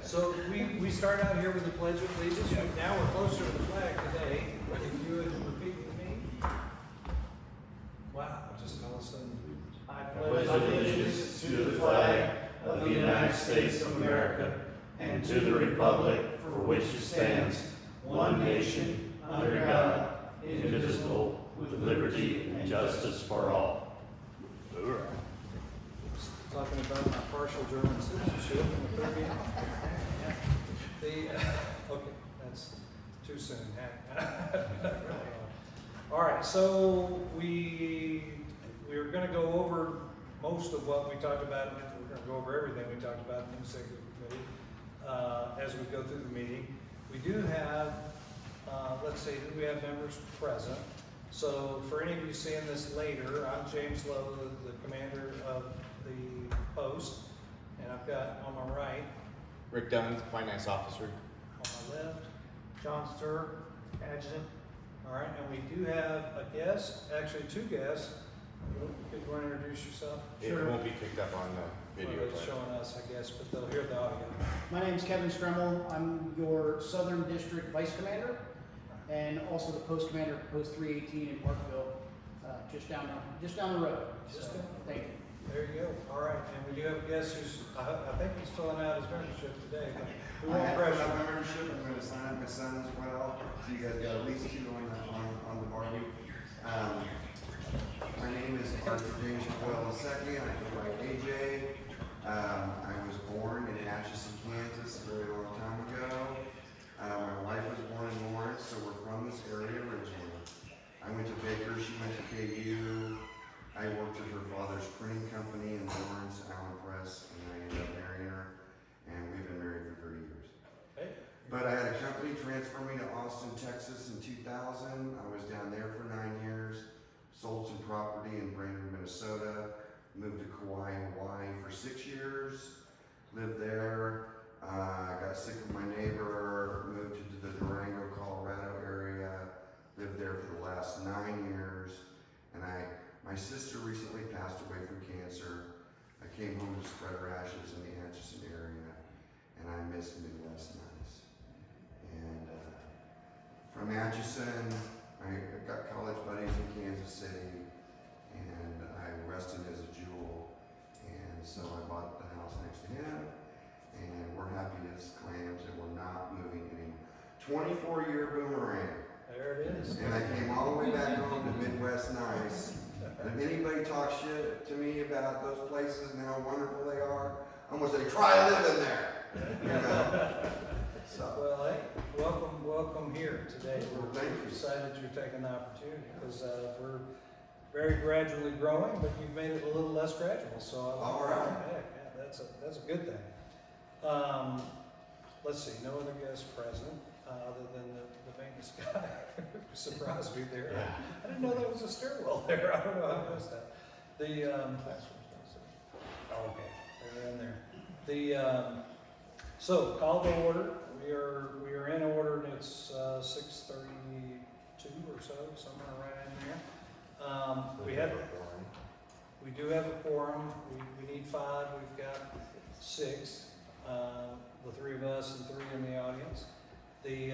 So we start out here with the Pledge of Allegiance. Now we're closer to the flag today. If you would repeat with me. Wow, just all of a sudden. I pledge allegiance to the flag of the United States of America and to the republic for which it stands, one nation, under God, indivisible, with liberty and justice for all. Talking about my partial German citizenship in the Caribbean. Okay, that's too soon. All right, so we're going to go over most of what we talked about. We're going to go over everything we talked about in the executive committee as we go through the meeting. We do have, let's see, we have members present. So for any of you seeing this later, I'm James Lowe, the commander of the Post, and I've got on my right, Rick Dunn, Finance Officer. on my left, John Sturr, Adjutant. All right, and we do have a guest, actually two guests. Could you want to introduce yourself? It won't be picked up on the video. Well, it's showing us, I guess, but they'll hear the audio. My name's Kevin Stremmel. I'm your Southern District Vice Commander and also the Post Commander of Post 318 in Parkville, just down the road. Thank you. There you go. All right, and we do have a guest who's, I think he's filling out his membership today. But we I won't have pressure. my membership. I'm going to sign my son as well. So you guys got at least two on the party. My name is Arthur James Boyle II. I go by AJ. I was born in Atchison, Kansas a very long time ago. My wife was born in Lawrence, so we're from this area originally. I went to Baker, she went to KU. I worked at her father's printing company in Lawrence, Allen Press, and I ended up marrying her, and we've been married for 30 years. Hey. But I had a company transfer me to Austin, Texas in 2000. I was down there for 9 years, sold some property in Brainerd, Minnesota, moved to Kauai, Hawaii for 6 years, lived there, got sick of my neighbor, moved to the Durango, Colorado area, lived there for the last 9 years, and my sister recently passed away from cancer. I came home to spread her ashes in the Atchison area, and I miss Midwest nights. And from Atchison, I got college buddies in Kansas City, and I rested as a jewel. And so I bought the house next to him, and we're happy as clams, and we're not moving anymore. 24-year boomerang. There it is. And I came all the way back home to Midwest nice. And if anybody talks shit to me about those places and how wonderful they are, I'm gonna say, try living there. You know? So, Well, hey, welcome here today. Well, We're thank you. excited you're taking the opportunity because we're very gradually growing, but you've made it a little less gradual. So All right. yeah, that's a good thing. Let's see, no other guests present other than the maintenance guy who surprised me there. Yeah. I didn't know there was a stairwell there. I don't know how I missed that. Okay, they're in there. So call to order. We are in order, and it's 6:32 or so, somewhere right in there. We do have a quorum. We need 5. We've got 6. The 3 of us and 3 in the audience. You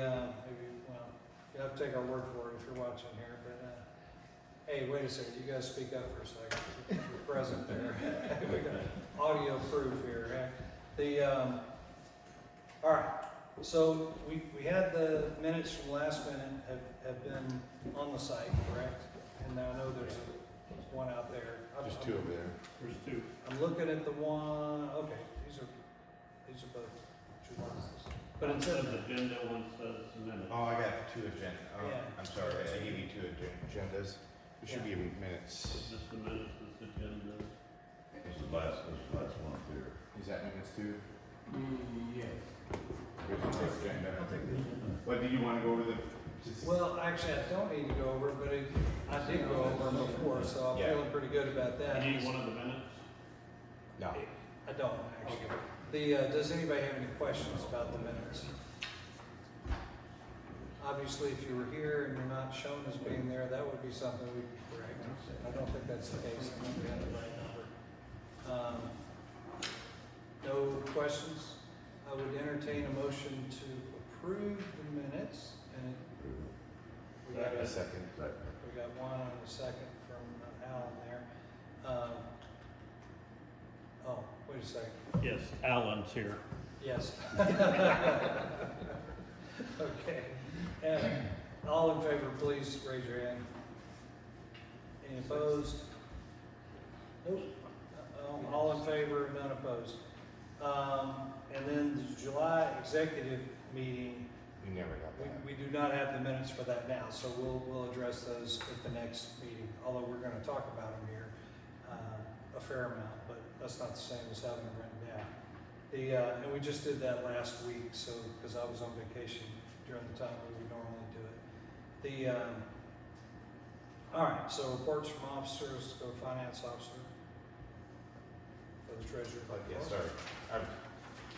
have to take our word for it if you're watching here. But hey, wait a second. You guys speak up for a second. You're present there. We got audio proof here. All right. So we had the minutes from last minute have been on the site, correct? And now I know there's one out there. Just 2 over there. There's 2. I'm looking at the one. Okay, these are both 2 ones. But One instead says of agenda, one says minutes. Oh, I got 2 agendas. Oh, Yeah. I'm sorry, I gave you 2 agendas. There should be minutes. Just the minutes, this agenda. It's the last one up there. Is that minutes too? Yeah. Here's another agenda. What, do you want to go over the? well, actually, I don't need to go over it, but I did go over them before, so I'm Yeah. feeling pretty good about that. You need one of the minutes? No. I don't actually. Does anybody have any questions about the minutes? Obviously, if you were here and you're not shown as being there, that would be something we'd be correct. I don't think that's the case. I think we have the right number. No questions? I would entertain a motion to approve the minutes, and we got A a second. we got one and a second from Alan there. Oh, wait a second. Yes, Alan's here. Yes. Okay. And all in favor, please raise your hand. Any opposed? Nope. All in favor, none opposed. And then the July executive meeting, We never got that. we do not have the minutes for that now, so we'll address those at the next meeting, although we're gonna talk about them here, a fair amount, but that's not the same as having them written down. And we just did that last week, so, because I was on vacation during the time we would normally do it. All right, so reports from officers, go to finance officer. Go to treasurer. Yes, sir.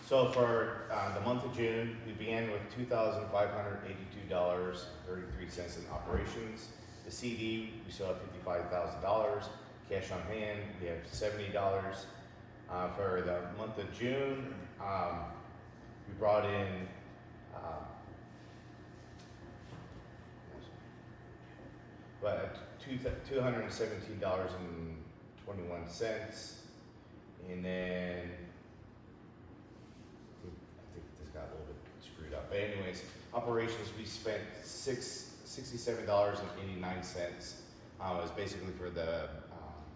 So for the month of June, we began with $2,582.33 in operations. The CD, we still have $55,000. Cash on hand, we have $70. For the month of June, we brought in $217.21, and then I think this got a little bit screwed up. But anyways, operations, we spent $67.89. It was basically for the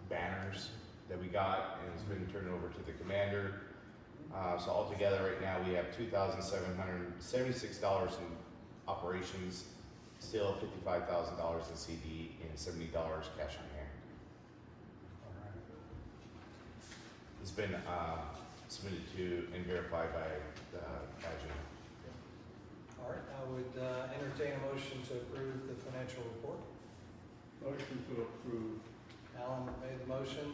banners that we got, and it's been turned over to the commander. So altogether, right now, we have $2,776 in operations, still $55,000 in CD, and $70 cash on hand. All right. It's been submitted to and verified by the adjutant. All right, I would entertain a motion to approve the financial report. Motion to approve. Alan made the motion.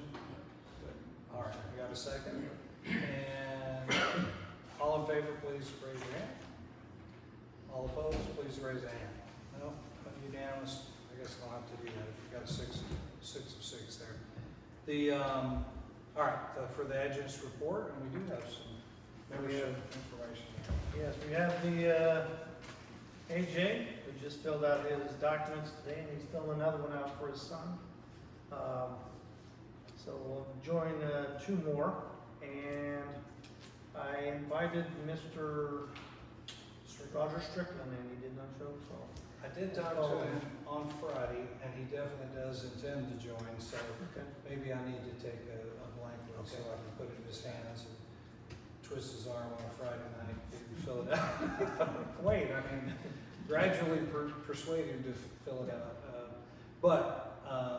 All right, we got a second? And all in favor, please raise your hand. All opposed, please raise a hand. No, unanimous. I guess I'll have to do that if you got a six of six there. All right, for the adjutant's report, and we do have some membership information there. Yes, we have the AJ, who just filled out his documents today, and he's filling another one out for his son. So we'll join two more, and I invited Mr. Roger Strickland, and he did not show, so. I did talk to him on Friday, and he definitely does intend to join, so Okay. maybe I need to take a blanket so I can put it in his hands and twist his arm on a Friday night and fill it out. Wait, I mean, gradually persuade him to fill it out.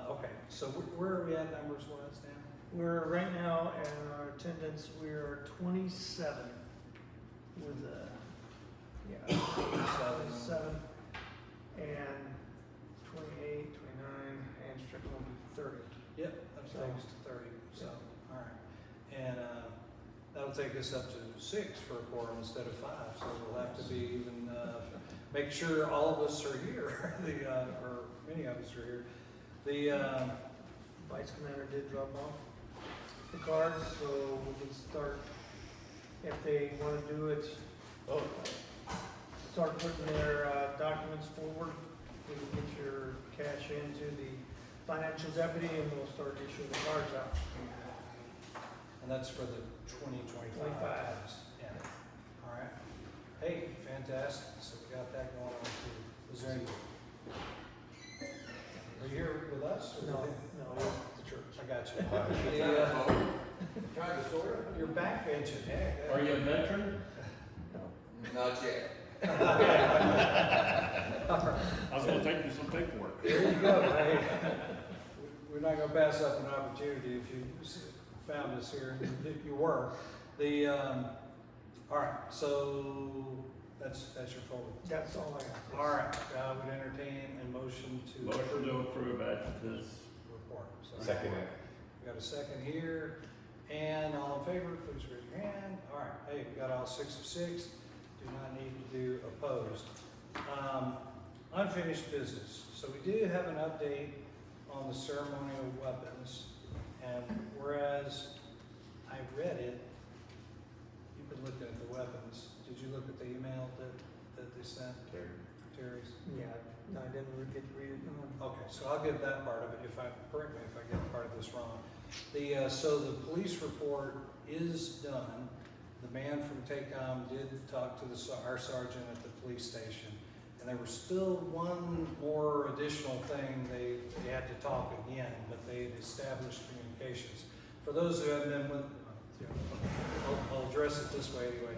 Okay, so where are we at numbers-wise now? We're right now in our attendance, we're 27 with, 27, and 28, 29, and Strickland will be 30. Yep, that takes us to 30, so, all right. And that'll take us up to 6 for a quorum instead of 5, so we'll have to be even, make sure all of us are here, or many of us are here. The Vice Commander did drop off the cards, so we can start, if they want to do it, start putting their documents forward. We can get your cash into the financial deputy, and we'll start issuing the cards out. And that's for the 2025. 25. Yeah, all right. Hey, fantastic, so we got that going on too. Is there any, are you here with us? or No, with him? no, it's the church. I got you. You're backbenching, heck. Are you a veteran? Not yet. I was gonna take you some paperwork. There you go. Hey, we're not gonna pass up an opportunity if you found us here, and you were. All right, so that's your forward. That's all I got. All right, I would entertain a motion to. Motion to approve adjutant's Report. So Second it. We got a second here, and all in favor, please raise your hand. All right, hey, we got all 6 of 6. Do not need to do opposed. Unfinished business. So we do have an update on the ceremonial weapons, and whereas I read it, you been looking at the weapons. Did you look at the email that they sent? Terry's? Yeah, I didn't really get to read it. No. Okay, so I'll give that part of it, correct me if I get part of this wrong. So the police report is done. The man from TACOM did talk to our sergeant at the police station. And there was still one more additional thing they had to talk again, but they had established communications. For those who haven't been with, I'll address it this way anyway.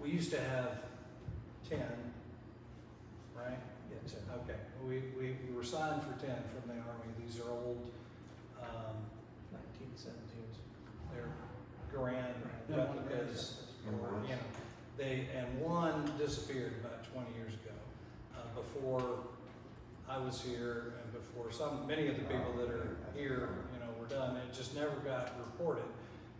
We used to have 10, right? Yeah, 10. Okay, we were signed for 10 from the Army. These are old, 1917s. they're grand Yeah, replicas, or, you know, and one disappeared about 20 years ago, before I was here and before many of the people that are here, you know, were done. It just never got reported,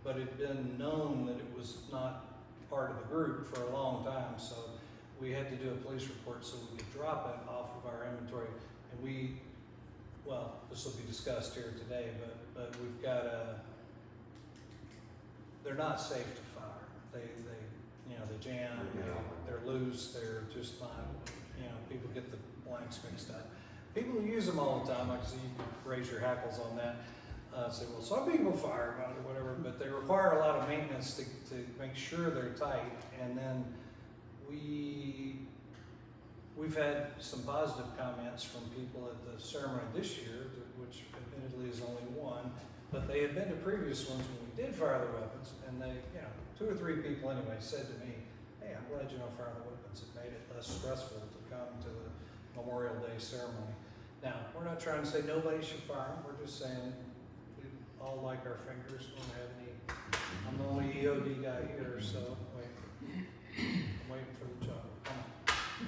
but it'd been known that it was not part of the group for a long time, so we had to do a police report so we could drop it off of our inventory. And well, this will be discussed here today, but we've got they're not safe to fire. They you know, they jam, they're loose, they're just not, you know, people get the blanks mixed up. People who use them all the time, like I see, you can raise your hackles on that. Say, well, some people fire about it or whatever, but they require a lot of maintenance to make sure they're tight. And then we've had some positive comments from people at the ceremony this year, which admittedly is only one, but they had been to previous ones when we did fire the weapons, and they, you know, 2 or 3 people anyway said to me, hey, I'm glad you don't fire the weapons. It made it less stressful to come to the Memorial Day ceremony. Now, we're not trying to say nobody should fire them. We're just saying we all like our fingers. We don't have any. I'm the only EOD guy here, so I'm waiting for the job. Come on.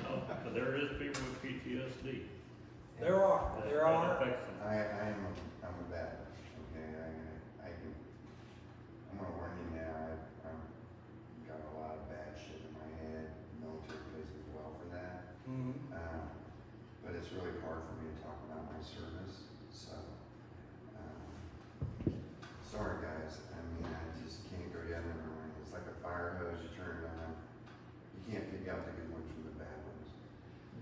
No, but there is people with PTSD. There are. There are. I'm a vet, okay, I'm gonna warn you now, I've got a lot of bad shit in my head, military plays as well for that. Mhm. But it's really hard for me to talk about my service, so, sorry guys, I mean, I just can't go the other way. It's like a fire hose, you turn it on, you can't pick out the good ones from the bad ones.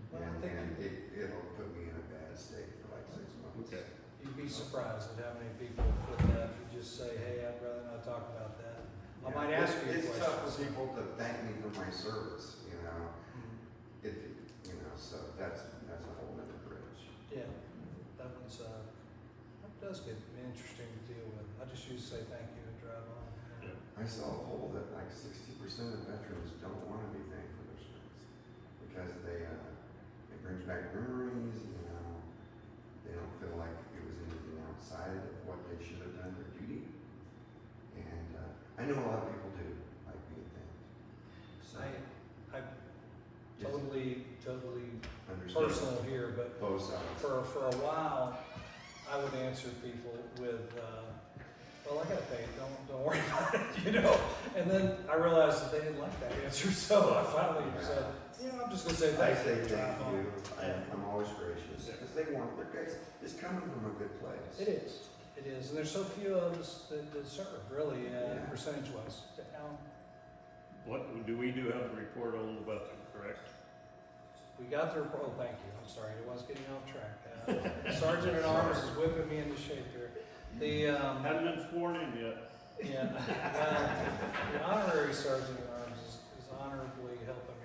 Well, I think And it'll put me in a bad state for like 6 months. Okay. you'd be surprised at how many people put that. If you just say, hey, I'd rather not talk about that. I Yeah, might ask you a It's question. tough for people to thank me for my service, you know, Mhm. you know, so that's a whole other bridge. Yeah, that does get interesting to deal with. I just used to say thank you and drive on. Yeah. I saw a poll that like 60% of veterans don't want to be thanked for their service because it brings back memories, you know, they don't feel like it was anything outside of what they should have done their duty. And I know a lot of people do like being thanked. So I totally understand personal here, but both sides. for a while, I would answer people with, well, I got paid, don't worry about it, you know? And then I realized that they didn't like that answer, so I finally said, I'm just gonna say I thank say you. thank you. I'm always gracious because they want their guys. It's coming from a good place. It is, and there's so few of us that serve, really, Yeah. percentage-wise. What do we have a report on the weapon, correct? We got the report, thank you, I'm sorry, I was getting off track. Sergeant at Arms is whipping me into shape here. Haven't been sworn in yet. Yeah, the honorary sergeant at arms is honorably helping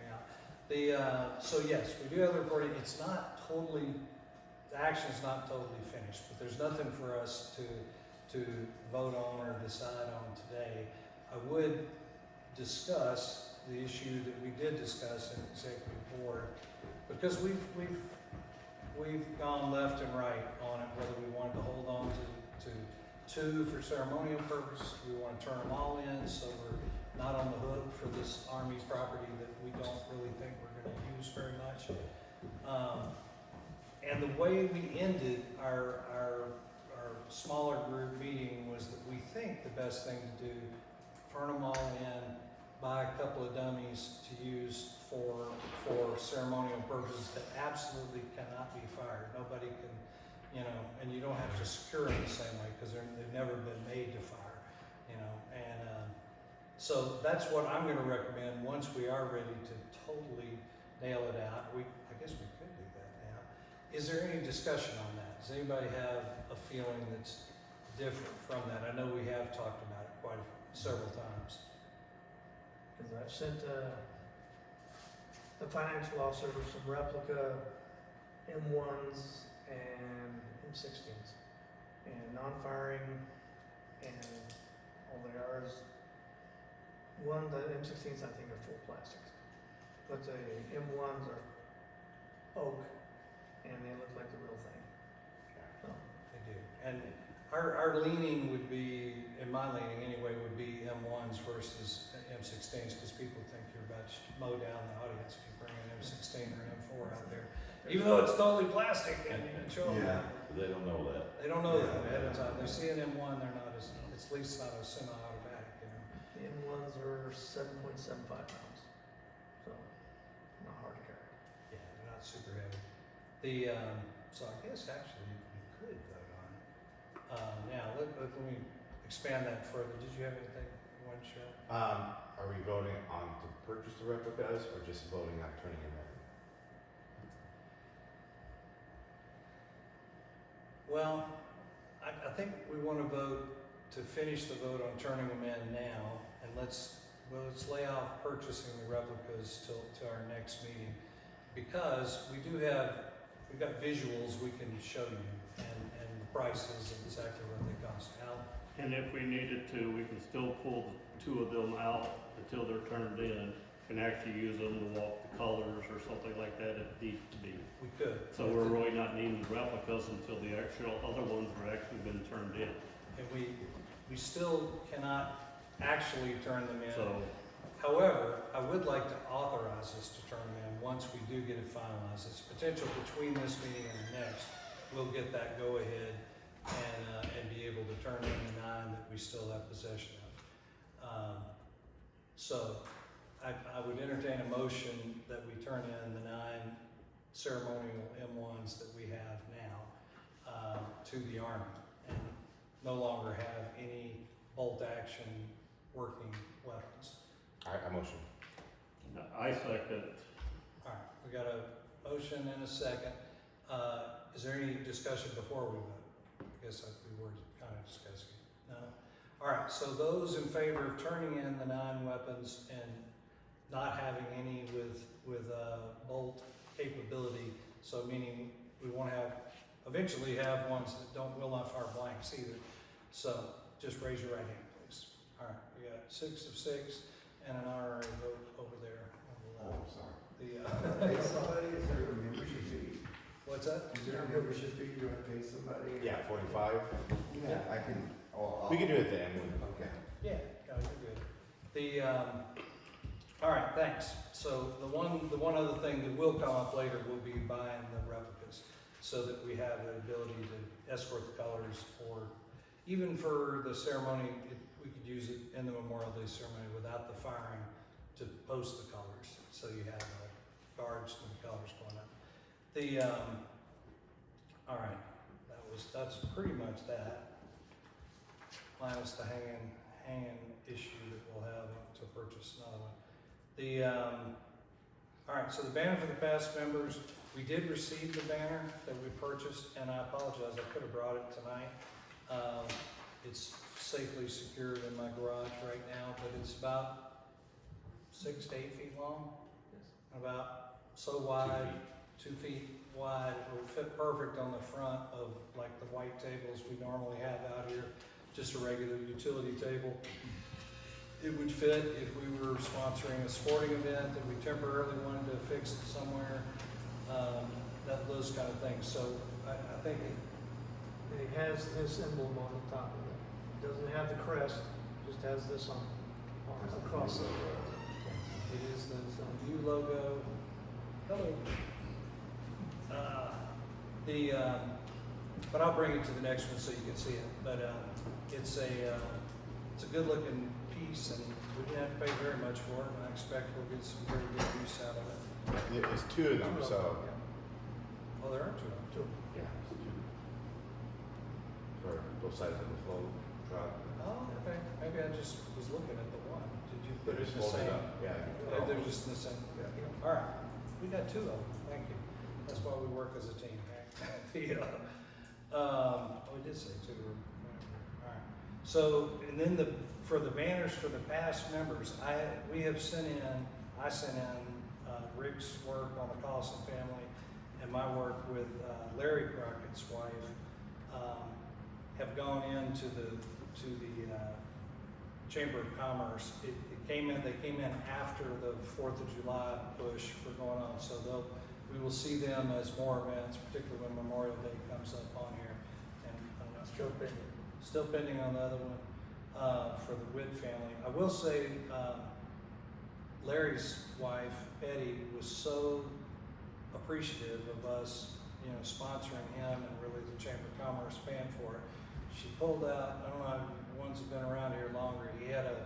me out. So yes, we do have the reporting. It's not totally, the action's not totally finished, but there's nothing for us to vote on or decide on today. I would discuss the issue that we did discuss in executive board, because we've gone left and right on it, whether we wanted to hold on to 2 for ceremonial purposes. We want to turn them all in, so we're not on the hook for this Army property that we don't really think we're going to use very much. And the way we ended our smaller group meeting was that we think the best thing to do, turn them all in, buy a couple of dummies to use for ceremonial purposes that absolutely cannot be fired. Nobody can, you know, and you don't have to secure them the same way because they've never been made to fire, you know, and So that's what I'm gonna recommend, once we are ready to totally nail it out, I guess we could do that now. Is there any discussion on that? Does anybody have a feeling that's different from that? I know we have talked about it several times. Because I've sent the financial officer some replica M1s and M16s, and non-firing, and all they are is the M16s I think are full plastics, but the M1s are oak, and they look like the real thing. So, They do. And our leaning would be, in my leaning anyway, would be M1s versus M16s, because people think you're about to mow down the audience if you bring an M16 or an M4 out there. Even though it's totally plastic and show them. Yeah. They don't know that. They don't know that ahead of time. They see an M1, they're not as, it's at least not a semi-automatic, you know. the M1s are 7.75 pounds, so not hard to carry. Yeah, they're not super heavy. So I guess actually you could vote on it. Now, let me expand that further. Did you have anything you want to share? Are we voting on to purchase the replicas or just voting on turning them in? Well, I think we want to vote to finish the vote on turning them in now, and let's lay off purchasing the replicas till our next meeting, because we've got visuals we can show you, and the prices and exactly what they cost. Al? And if we needed to, we can still pull the two of them out until they're turned in and actually use them to walk the colors or something like that if need to be. We could. So we're really not needing replicas until the actual other ones are actually been turned in. And we still cannot actually turn them in. So, However, I would like to authorize us to turn them in once we do get it finalized. It's potential between this meeting and the next, we'll get that go-ahead and be able to turn in the 9 that we still have possession of. So I would entertain a motion that we turn in the 9 ceremonial M1s that we have now to the Army, and no longer have any bolt action working weapons. I motion. I second. All right, we got a motion and a second. Is there any discussion before we vote? I guess we were kind of discussing it. No? All right, so those in favor of turning in the 9 weapons and not having any with bolt capability, so meaning we want to eventually have ones that will not fire blanks either. So just raise your right hand, please. All right, we got 6 of 6 and an honorary vote over there. Oh, I'm sorry. The, Pay somebody, is there a membership fee? what's that? Is there a membership fee, you have to pay somebody? Yeah, 45. Yeah, I can, We can do it at the end. Okay. Yeah, no, you're good. All right, thanks. So the one other thing that will come up later will be buying the replicas, so that we have the ability to escort the colors, or even for the ceremony, we could use it in the Memorial Day ceremony without the firing to post the colors, so you have guards and the colors going up. All right, that's pretty much that, minus the hanging issue that we'll have to purchase another one. All right, so the banner for the past members, we did receive the banner that we purchased, and I apologize, I could have brought it tonight. It's safely secured in my garage right now, but it's about 6 to 8 feet long, about so wide, 2 feet wide. It will fit perfect on the front of like the white tables we normally have out here, just a regular utility table. It would fit if we were sponsoring a sporting event that we temporarily wanted to fix it somewhere, those kind of things. So I think And it has this emblem on the top of it. It doesn't have the crest, just has this on across it. it is the new logo. Hello. But I'll bring it to the next one so you can see it. But it's a good looking piece, and we didn't have to pay very much for it, and I expect we'll get some very good use out of it. There's 2 of them, so. Oh, there are 2 of them. Two. Yeah. For both sides of the float. truck. Oh, okay, maybe I just was looking at the one. Did you put They're it just in the folded same? up, yeah. They're just in the same. Yeah. All right, we got two of them, thank you. That's why we work as a team. We did say two. All right. So, and then for the banners for the past members, I sent in Rick's work on the Collison family and my work with Larry Crockett's wife have gone into the Chamber of Commerce. They came in after the 4th of July push for going on, so we will see them as more events, particularly when Memorial Day comes up on here. And still pending on the other one for the Witt family. I will say Larry's wife Betty was so appreciative of us, sponsoring him and really the Chamber of Commerce paying for it. She pulled out, I don't know, the ones who've been around here longer, he had a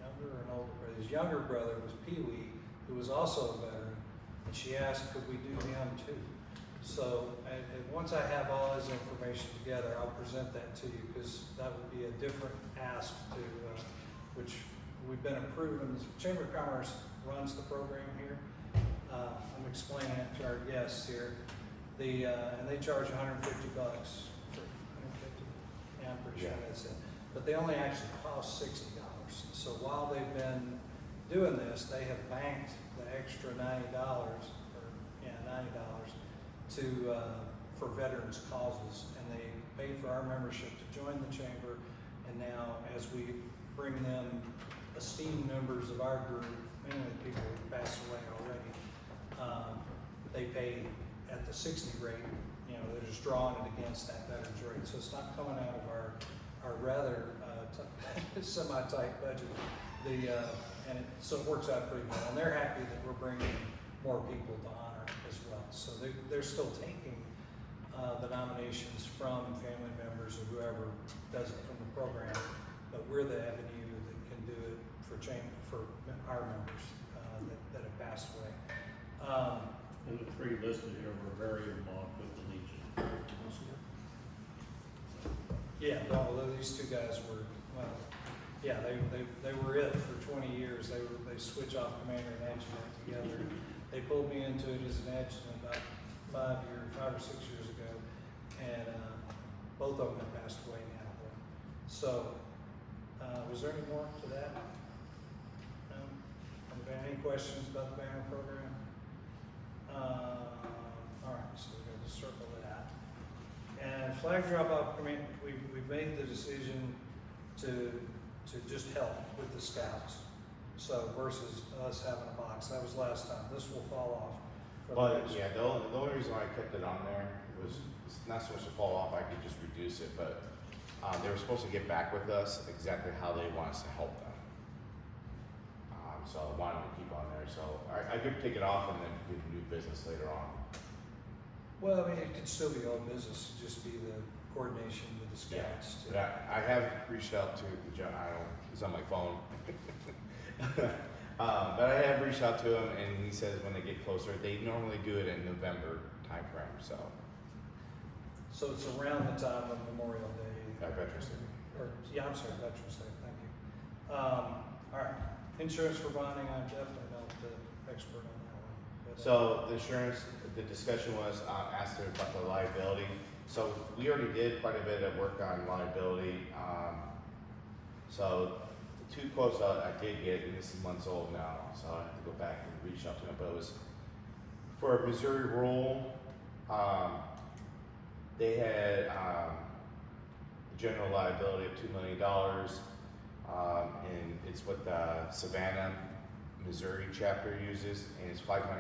younger and older brother. His younger brother was Pee Wee, who was also a veteran, and she asked, could we do him too? So, and once I have all his information together, I'll present that to you, because that would be a different ask to, which we've been approving. The Chamber of Commerce runs the program here. I'm explaining it to our guests here. And they charge $150 for 150. Yeah, I'm pretty sure that's it. But they only actually cost $60. So while they've been doing this, they have banked the extra $90 for veterans causes, and they pay for our membership to join the chamber. And now, as we bring them esteemed members of our group, mainly people who passed away already, they pay at the 60 rate. They're just drawing it against that veterans rate, so it's not coming out of our rather semi-tight budget. So it works out pretty well, and they're happy that we're bringing more people to honor as well. So they're still taking the nominations from family members or whoever does it from the program, but we're the avenue that can do it for our members that have passed away. And the three listed here were very involved with the Legion. Yeah, no, these two guys were, they were it for 20 years. They switch off commander and adjutant together. They pulled me into it as an adjutant about 5 or 6 years ago, and both of them have passed away now. So, was there any more to that? No? Any questions about the banner program? All right, so we're going to circle that. And flag drop-off, we've made the decision to just help with the scouts. So versus us having a box, that was last time. This will fall off. But yeah, the only reason why I kept it on there was it's not so much to fall off. I could just reduce it, but they were supposed to get back with us exactly how they want us to help them. So I wanted to keep on there. So I could take it off and then do new business later on. Well, I mean, it could still be old business, it'd just be the coordination with the scouts. But I have reached out to John. He's on my phone. But I have reached out to him, and he says when they get closer, they normally do it in November timeframe. So it's around the time of Memorial Day. Veterans Day. I'm sorry, Veterans Day. Thank you. All right, insurance for bonding. I'm definitely not the expert on that one. But, So the insurance, the discussion was asked her about the liability. So we already did quite a bit of work on liability. So the 2 quotes I did get, and this is months old now, so I have to go back and reach out to them. But it was for Missouri Rural. They had general liability of $2 million, and it's what the Savannah, Missouri chapter uses, and it's $515.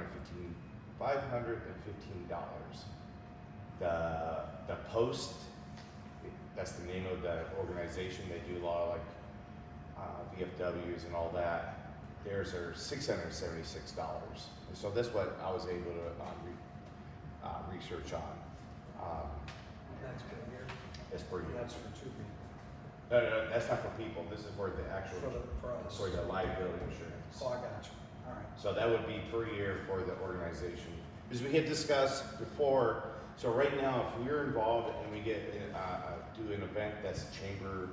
The Post, that's the name of the organization. They do a lot of like VFWs and all that. Theirs are $676. And so that's what I was able to research on. That's per year. That's per year. That's for 2 people. No, that's not for people. This is for the actual, For us. for the liability insurance. Oh, I got you. All right. So that would be per year for the organization. Because we had discussed before, So right now, if we're involved and we get, do an event that's chamber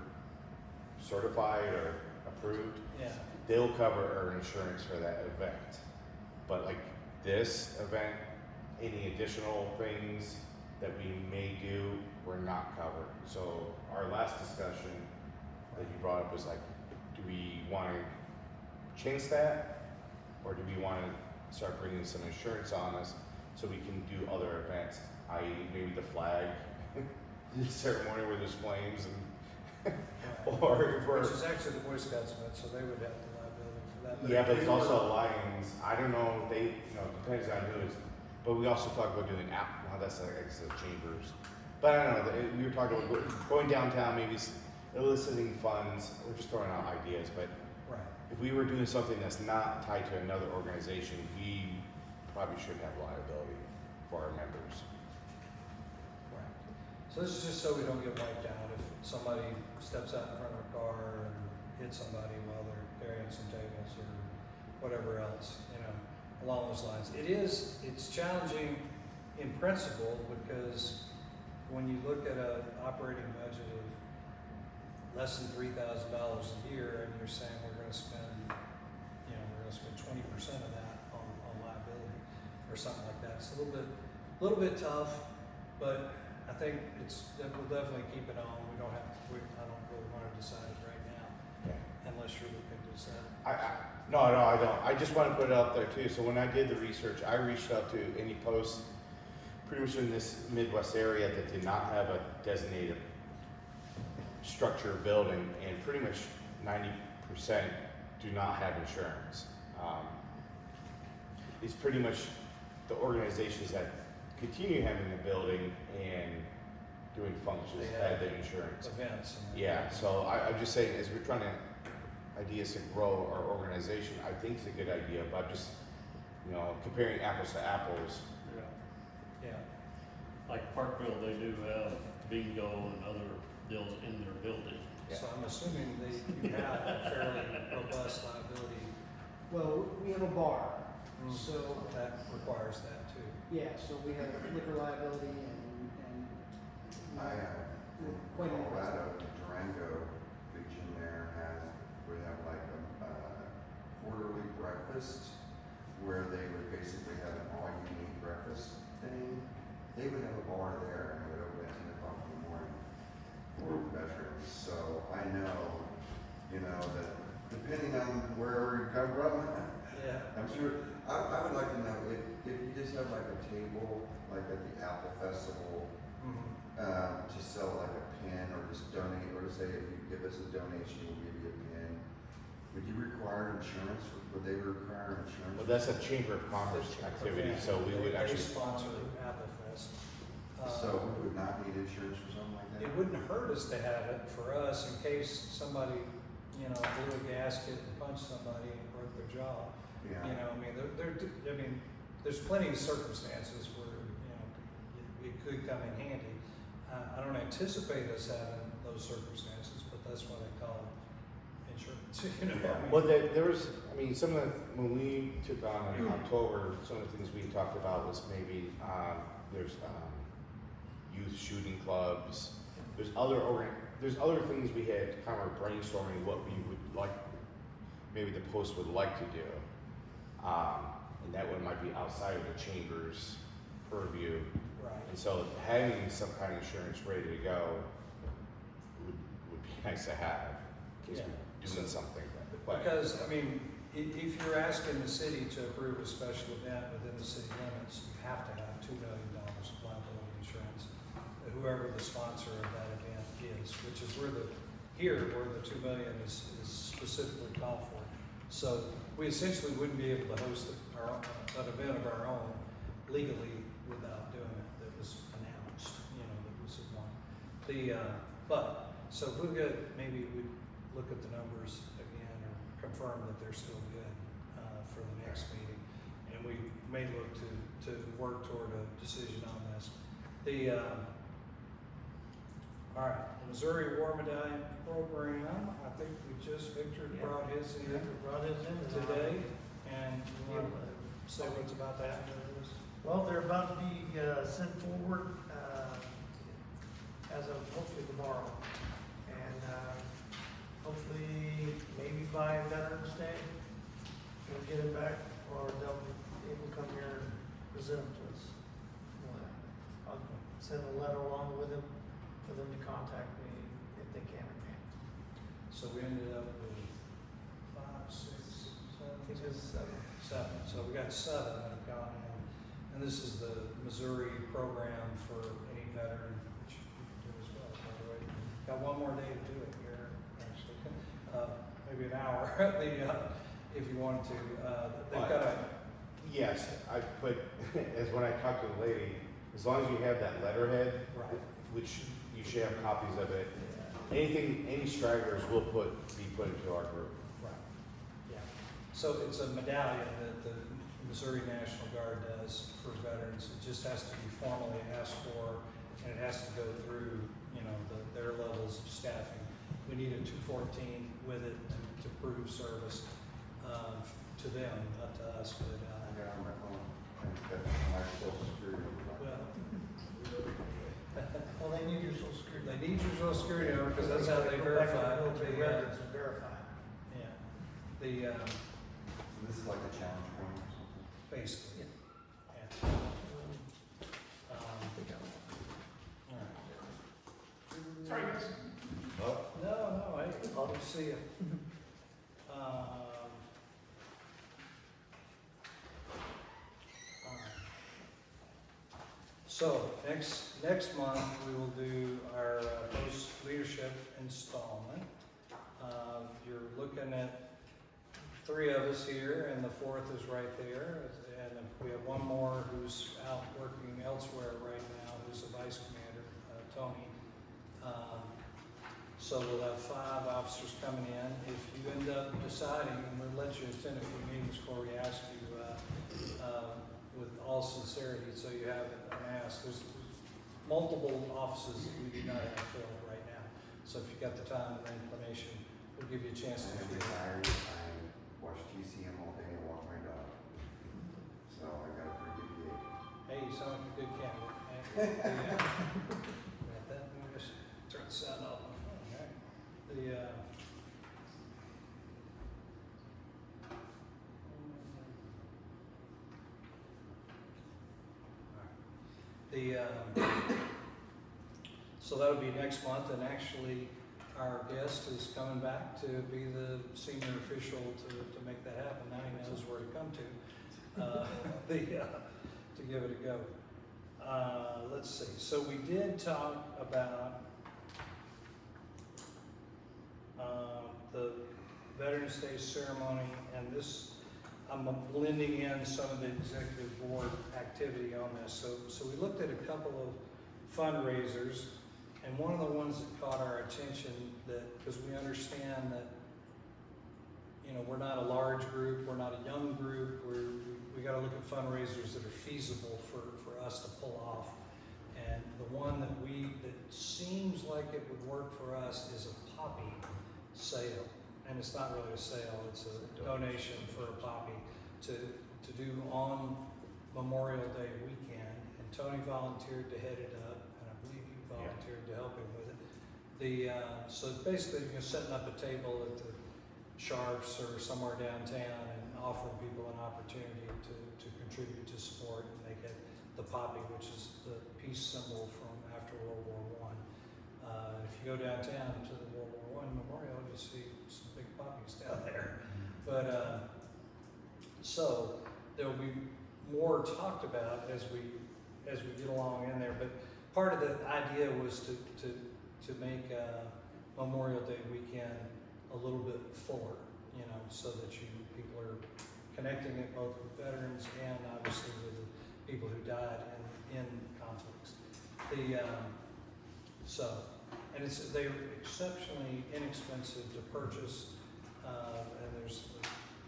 certified or approved, Yeah, they'll cover our insurance for that event. But like this event, any additional things that we may do, we're not covered. So our last discussion that you brought up was like, do we want to change that? Or do we want to start bringing some insurance on us so we can do other events, i.e. maybe the flag ceremony where there's flames and, or if we're. which is actually the Boy Scouts event, so they would have the liability for that. Yeah, if but we it's were- also Lions. I don't know. They, depends on who is. But we also talk about doing app. Well, that's like the chambers. But I don't know. We were talking about going downtown, maybe eliciting funds. We're just throwing out ideas. But Right. if we were doing something that's not tied to another organization, we probably shouldn't have liability for our members. Right. So this is just so we don't get wiped out if somebody steps out in front of a car and hits somebody while they're carrying some tables or whatever else, along those lines. It's challenging in principle because when you look at an operating budget of less than $3,000 a year and you're saying we're gonna spend 20% of that on liability or something like that, it's a little bit tough, but I think we'll definitely keep it on. I don't really want to decide it right now, Okay. unless you're looking to decide. No, I don't. I just want to put it out there too. So when I did the research, I reached out to any posts pretty much in this Midwest area that did not have a designated structure building, and pretty much 90% do not have insurance. It's pretty much the organizations that continue having the building and doing functions They have have the insurance. Events. And Yeah, so I'm just saying, as we're trying to, ideas to grow our organization, I think it's a good idea, but just, comparing apples to apples. Yeah. Yeah. Like Parkville, they do have bingo and other deals in their building. Yeah. So I'm assuming you have a fairly robust liability. Well, we have a bar, so, That requires that too. yeah, so we have liquor liability and In quite an Colorado, the Durango region there would have like a quarterly breakfast where they would basically have an all-you-can-eat breakfast thing. They would have a bar there and it would open at 10 o'clock in the morning for veterans. So I know, that depending on where you come from, Yeah. I'm sure, I would like to know if you just have like a table, like at the Apple Festival, to sell like a pin or just donate, or say if you give us a donation, we'll give you a pin. Would you require insurance? Would they require insurance? Well, that's a Chamber of Commerce activity, so we would They actually. sponsor Apple Fest. So we would not need insurance for something like that? It wouldn't hurt us to have it for us in case somebody, blew a gasket and punched somebody and broke their jaw. Yeah. There's plenty of circumstances where, it could come in handy. I don't anticipate us having those circumstances, but that's why they call it insurance, Well, there was, some of the, when we took on in October, some of the things we talked about was maybe, there's youth shooting clubs. There's other things we had kind of brainstorming what we would like, maybe the post would like to do. And that one might be outside of the chamber's purview. Right. And so having some kind of insurance ready to go would be nice to have in case we're doing something. But Because, if you're asking the city to approve a special event within the city limits, you have to have $2 million of liability insurance, whoever the sponsor of that event is, which is where the $2 million is specifically called for. So we essentially wouldn't be able to host an event of our own legally without doing it that was announced, that was one. So if maybe we'd look at the numbers again or confirm that they're still good for the next meeting. And we may look to work toward a decision on this. All right, the Missouri War Medallion Program, I think Victor brought his in Brought his in today, and you want to say what's about that? Well, they're about to be sent forward as of hopefully tomorrow. And hopefully, maybe by Veterans Day, we'll get it back, or they'll be able to come here and present them to us. I'll send a letter along with them for them to contact me if they can or can't. So we ended up with 5, 6, 7, I think it's 7. 7. So we got 7 that have gone in. And this is the Missouri program for any veteran, which you can do as well, by the way. Got one more day to do it here, actually. Maybe an hour, if you wanted to. They've got a, Yes, but as when I talked to the lady, as long as you have that letterhead, right. which you should have copies of it, any stragglers will be put into our group. Right, yeah. So it's a medallion that the Missouri National Guard does for veterans. It just has to be formally asked for, and it has to go through, their levels of staffing. We need a 214 with it to prove service to them, not to us, but, I got it on my phone. That's my social security. well, Well, they need your social security. they need your social security number because that's how they Go back to verify. the military The, records and verify. yeah, the, So this is like a challenge point or something? basically, yeah. I think I will. All right. Sorry, guys. No, hey, I'll just see you. So, next month, we will do our post leadership installment. You're looking at 3 of us here, and the 4th is right there. And we have one more who's out working elsewhere right now, who's the vice commander, Tony. So we'll have 5 officers coming in. If you end up deciding, and we'll let you attend a few meetings before we ask you, with all sincerity, so you have an ask. There's multiple offices that we do not have filled right now. So if you got the time and inclination, we'll give you a chance to I'm fill. retired, I watch TCM all day and walk my dog. So I got a pretty good gig. Hey, you sound like a good candidate. Got that? Let me just turn the sound off my phone. All right. So that'll be next month, and actually, our guest is coming back to be the senior official to make that happen. Now he knows where to come to, to give it a go. Let's see, so we did talk about the Veterans Day ceremony, and this, I'm blending in some of the executive board activity on this. So we looked at a couple of fundraisers, and one of the ones that caught our attention, that because we understand that, we're not a large group, we're not a young group, we got to look at fundraisers that are feasible for us to pull off. And the one that seems like it would work for us is a poppy sale. And it's not really a sale, it's a donation for a poppy to do on Memorial Day weekend. And Tony volunteered to head it up, and I believe you volunteered to help him with it. So basically, you're setting up a table at the Sharps or somewhere downtown and offering people an opportunity to contribute to support. And they get the poppy, which is the peace symbol from after World War I. If you go downtown to the World War I Memorial, you'll see some big poppies down there. But so there will be more talked about as we get along in there. But part of the idea was to make Memorial Day weekend a little bit fuller, so that people are connecting it both with veterans and obviously with the people who died in conflicts. And they're exceptionally inexpensive to purchase, and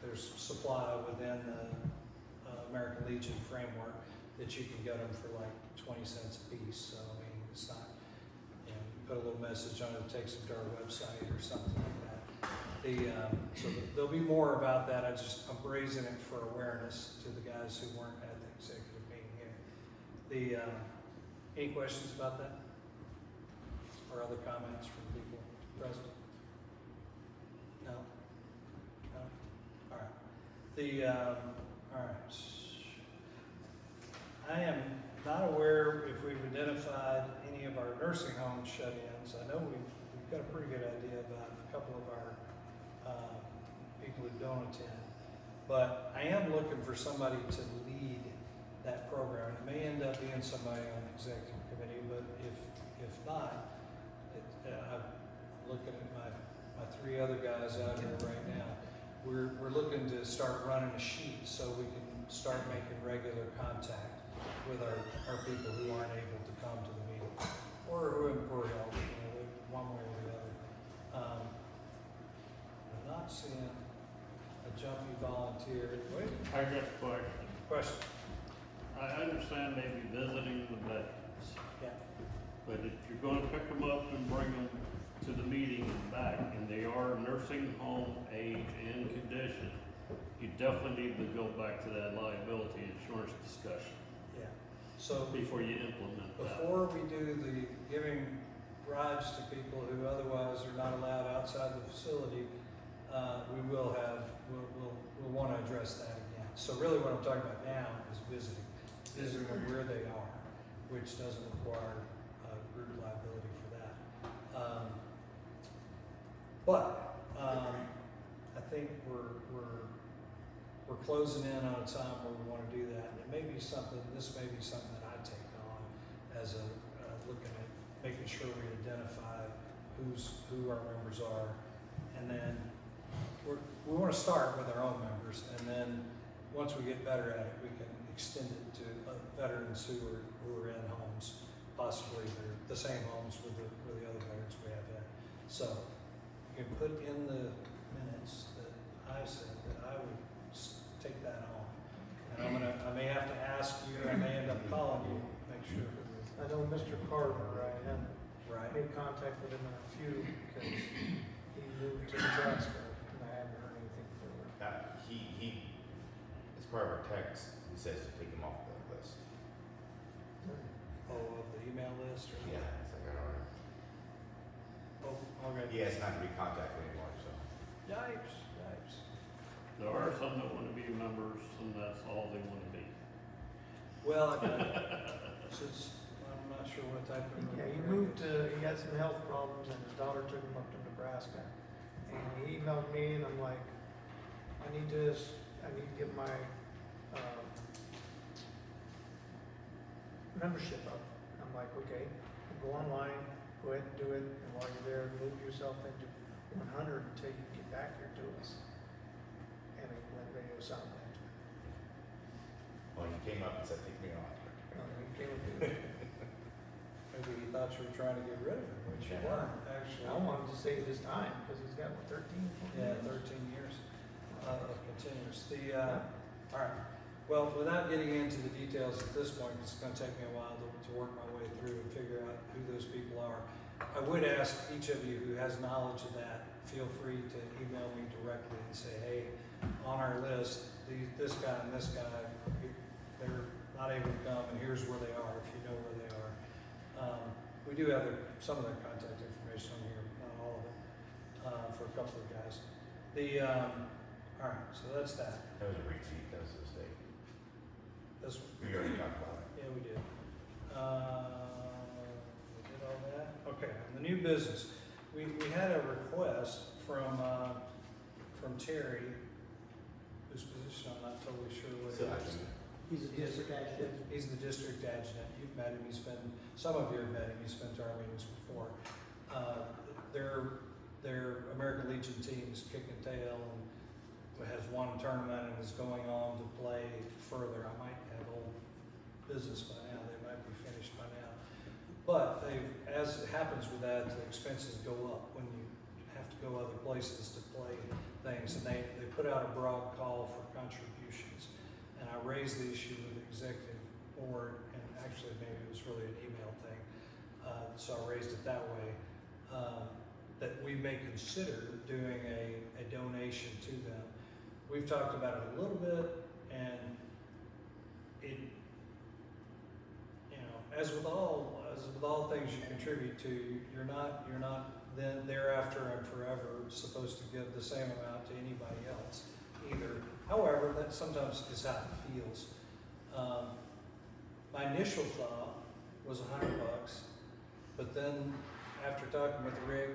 there's supply within the American Legion framework that you can get them for like 20 cents a piece. So I mean, it's not, you put a little message on it, takes them to our website or something like that. So there'll be more about that. I'm brazen it for awareness to the guys who weren't at the executive meeting here. Any questions about that? Or other comments from people present? No? No? All right. All right. I am not aware if we've identified any of our nursing home shut-ins. I know we've got a pretty good idea about a couple of our people who don't attend. But I am looking for somebody to lead that program. It may end up being somebody on the executive committee, but if not, I'm looking at my three other guys out here right now. We're looking to start running a sheet so we can start making regular contact with our people who aren't able to come to the meeting or who are in poor health, one way or the other. I'm not seeing a jumpy volunteer. Wait, I got a question. question. I understand maybe visiting the veterans, Yeah. but if you're gonna pick them up and bring them to the meeting and back, and they are nursing home age and condition, you definitely need to go back to that liability insurance discussion Yeah. So before you implement that. before we do the giving rides to people who otherwise are not allowed outside the facility, we'll want to address that again. So really what I'm talking about now is visiting them where they are, which doesn't require group liability for that. But I think we're closing in on a time where we want to do that. And it may be something, this may be something that I take on as a looking at making sure we identify who our members are. And then we want to start with our own members. And then once we get better at it, we can extend it to veterans who are in homes, possibly they're the same homes with the other veterans we have had. So you can put in the minutes that I said that I would take that on. And I may have to ask you, I may end up calling you, make sure. I know Mr. Carter, I have Right. made contact with him in a few because he moved to Nebraska and I haven't heard anything further. He, as part of our text, he says to take him off the list. Oh, of the email list or? Yeah, it's like, I don't know. Oh, okay. Yeah, it's not gonna be contacted anymore, so. Yipes. There are some that wanna be members, and that's all they wanna be. Well, since I'm not sure what type of. Yeah, he got some health problems and his daughter took him up to Nebraska. And he emailed me and I'm like, I need to get my, membership up. I'm like, okay, go online, go ahead and do it, and while you're there, move yourself into 100 until you get back here to us. And he went radio silent after that. Well, he came up and said, take me off. He came and did it. Maybe he thought you were trying to get rid of him, which you weren't, actually. I wanted to save his time, because he's got, what, 13? Yeah, 13 years of continuous. All right. Well, without getting into the details at this point, it's going to take me a while to work my way through and figure out who those people are. I would ask each of you who has knowledge of that, feel free to email me directly and say, hey, on our list, this guy and this guy, they're not able to come, and here's where they are, if you know where they are. We do have some of their contact information on here, but not all of it, for a couple of guys. All right, so that's that. That was a repeat, that was a mistake. This one. We already talked about it. Yeah, we did. We did all that? Okay, on the new business, we had a request from Terry, whose position I'm not totally sure what So it I is. can, He's a district adjutant. He's the district adjutant. You've met him. Some of you have met him. He's been to our meetings before. Their American Legion team is kicking tail and has won a tournament and is going on to play further. I might have old business by now. They might be finished by now. But as it happens with that, the expenses go up when you have to go other places to play things. And they put out a broad call for contributions. And I raised the issue with the executive board, and actually maybe it was really an email thing. So I raised it that way, that we may consider doing a donation to them. We've talked about it a little bit, and as with all things you contribute to, you're not then thereafter and forever supposed to give the same amount to anybody else either. However, that sometimes is how it feels. My initial thought was $100, but then after talking with Rick,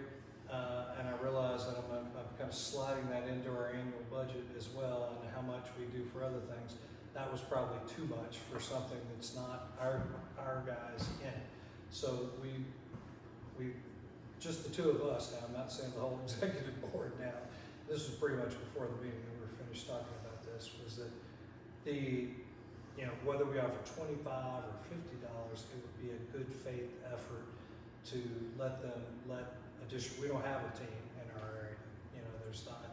and I realized that I'm kind of sliding that into our annual budget as well, and how much we do for other things. That was probably too much for something that's not our guys in it. So we just the two of us now. I'm not saying the whole executive board now. This was pretty much before the meeting that we were finished talking about this. Was that whether we offer $25 or $50, it would be a good faith effort to let we don't have a team in our area. There's not.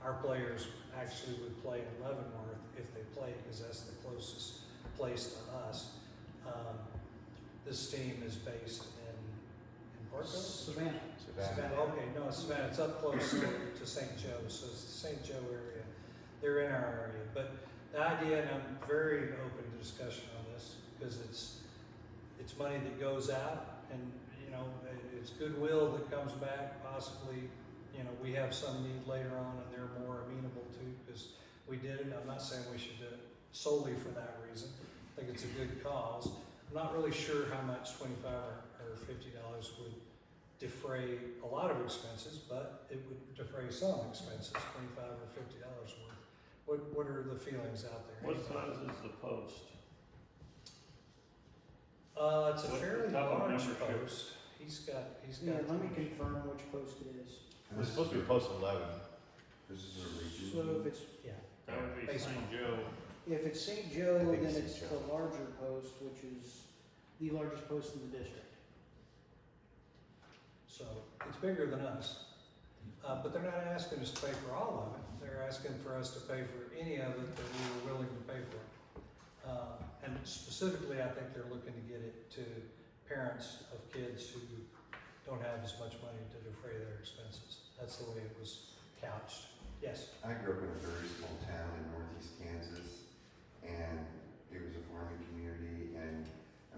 Our players actually would play in Leavenworth if they played, because that's the closest place to us. This team is based in Parkville? Savannah. Okay, no, it's Savannah. It's up close to St. Joe, so it's the St. Joe area. They're in our area. But the idea, and I'm very open to discussion on this, because it's money that goes out, and it's goodwill that comes back. Possibly, we have some need later on, and they're more amenable to, because we did it. I'm not saying we should do it solely for that reason. I think it's a good cause. I'm not really sure how much $25 or $50 would defray a lot of expenses, but it would defray some expenses, $25 or $50 worth. What are the feelings out there? What size is the post? It's a What's the fairly type of large membership? post. He's got. Yeah, let me confirm which post it is. It was supposed to be post 11. This is a region. So if it's, Yeah. That would be Baseball. St. Joe. if it's St. Joe, I think then it's it's St. the Joe. larger post, which is the largest post in the district. So it's bigger than us. But they're not asking us to pay for all of it. They're asking for us to pay for any of it that we were willing to pay for. And specifically, I think they're looking to get it to parents of kids who don't have as much money to defray their expenses. That's the way it was couched. Yes? I grew up in a very small town in northeast Kansas, and it was a farming community, and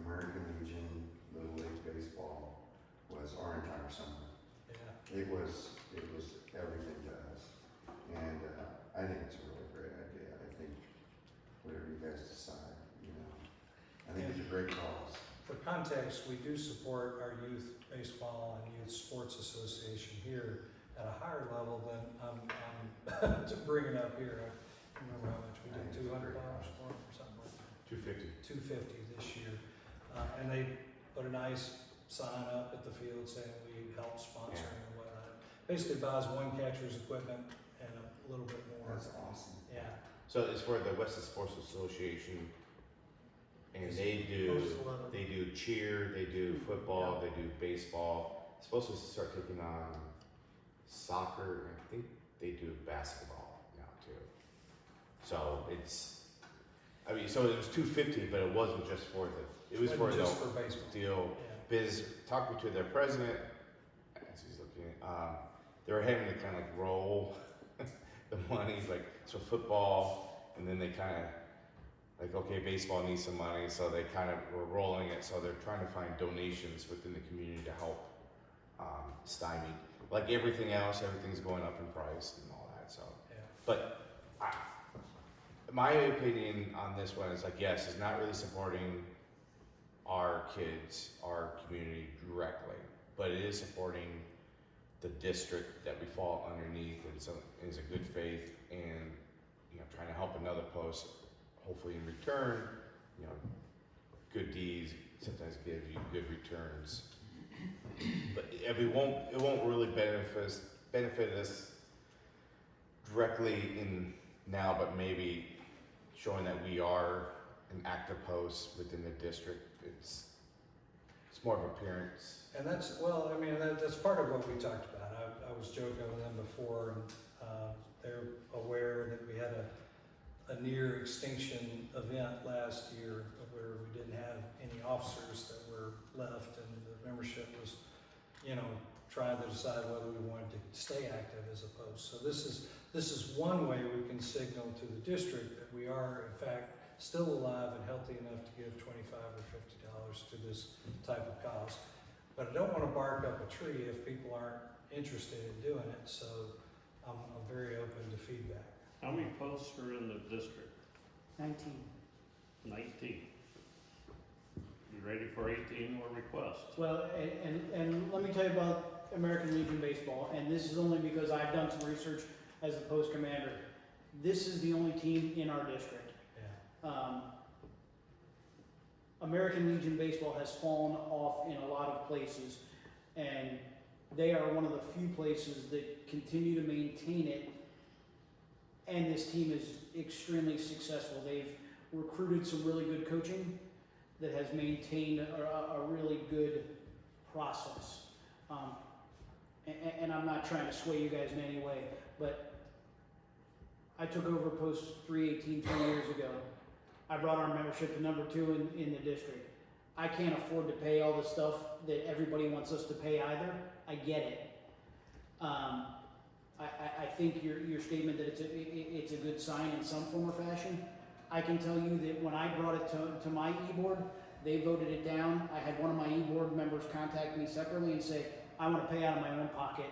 American Legion Little League Baseball was our entire summer. Yeah. It was everything to us, and I think it's a really great idea. I think whatever you guys decide, I think it's a great cause. For context, we do support our youth baseball and youth sports association here at a higher level than I'm to bring it up here. I remember how much we did, $200 for it or something like that. $250. $250 this year. And they put a nice sign up at the field saying we help sponsoring and whatnot. Basically buys one catcher's equipment and a little bit more. That's awesome. Yeah. So it's for the Weston Sports Association, and Is they do Post 11. cheer, they do football, they do baseball. It's supposed to start taking on soccer, and I think they do basketball now too. So so it was $250, but it wasn't just for it was for Just the for baseball. deal. Yeah. Because talking to their president, as he's looking, they were having to kind of like roll the money, like so football, and then they kind of like, okay, baseball needs some money, so they kind of were rolling it. So they're trying to find donations within the community to help stymie. Like everything else, everything's going up in price and all that. So, Yeah. but my opinion on this one is like, yes, it's not really supporting our kids, our community directly, but it is supporting the district that we fall underneath, and so is a good faith and trying to help another post. Hopefully in return, good deeds sometimes give you good returns. But it won't really benefit us directly in now, but maybe showing that we are an active post within the district. It's more of appearance. And that's part of what we talked about. I was joking with them before, and they're aware that we had a near extinction event last year where we didn't have any officers that were left, and the membership was, trying to decide whether we wanted to stay active as a post. So this is one way we can signal to the district that we are in fact still alive and healthy enough to give $25 or $50 to this type of cause. But I don't want to bark up a tree if people aren't interested in doing it, so I'm very open to feedback. How many posts are in the district? 19. 19. You ready for 18 more requests? Well, and let me tell you about American Legion Baseball, and this is only because I've done some research as the post commander. This is the only team in our district. Yeah. American Legion Baseball has fallen off in a lot of places, and they are one of the few places that continue to maintain it, and this team is extremely successful. They've recruited some really good coaching that has maintained a really good process. And I'm not trying to sway you guys in any way, but I took over Post 318 3 years ago. I brought our membership to number 2 in the district. I can't afford to pay all the stuff that everybody wants us to pay either. I get it. I think your statement that it's a good sign in some form or fashion. I can tell you that when I brought it to my e-board, they voted it down. I had one of my e-board members contact me separately and say, I want to pay out of my own pocket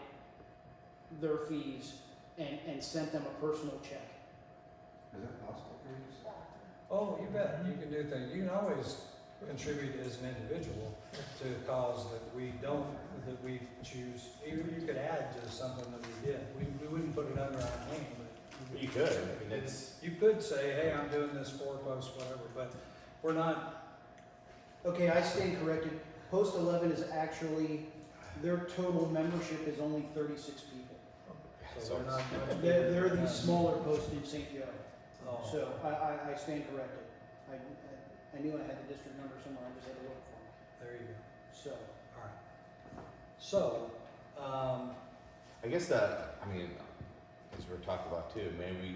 their fees, and sent them a personal check. Is that possible, Chris? Oh, you bet. You can do things. You can always contribute as an individual to a cause that we choose. Even you could add to something that we did. We wouldn't put it under our name, but You could, I mean, it's, you could say, hey, I'm doing this for Post, whatever, but we're not. Okay, I stand corrected. Post 11 is actually, their total membership is only 36 people. So we're not. They're the smaller post in St. Joe. Oh. So I stand corrected. I knew I had the district number somewhere, I just had to look for it. There you go. So, All right. So, I guess as we're talking about too, maybe we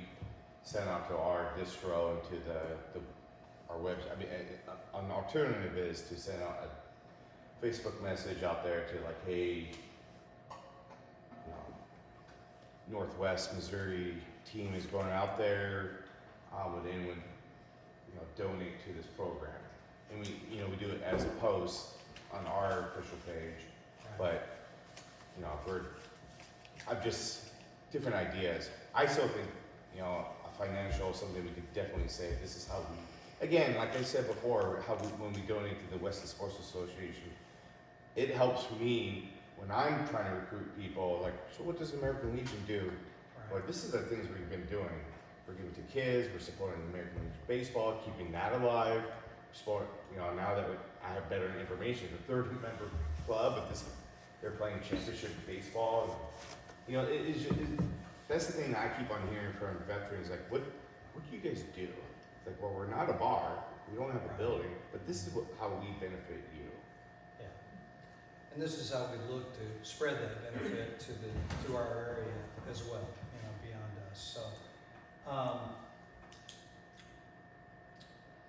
send out to our distro and to our website. I mean, an alternative is to send out a Facebook message out there to like, hey, Northwest Missouri team is going out there. Would anyone, donate to this program? And we do it as a post on our official page. But I've just different ideas. I still think a financial something we could definitely say. This is how we. Again, like I said before, when we donate to the Weston Sports Association, it helps me when I'm trying to recruit people. Like, so what does American Legion do? Like, this is the things we've been doing. We're giving to kids. We're supporting American Legion baseball, keeping that alive. Sport. Now that I have better information, the 30-member club, but they're playing championship baseball. That's the thing that I keep on hearing from veterans. Like, what do you guys do? It's like, well, we're not a bar. We don't have a building, but this is how we benefit you. Yeah. And this is how we look to spread that benefit to our area as well, beyond us.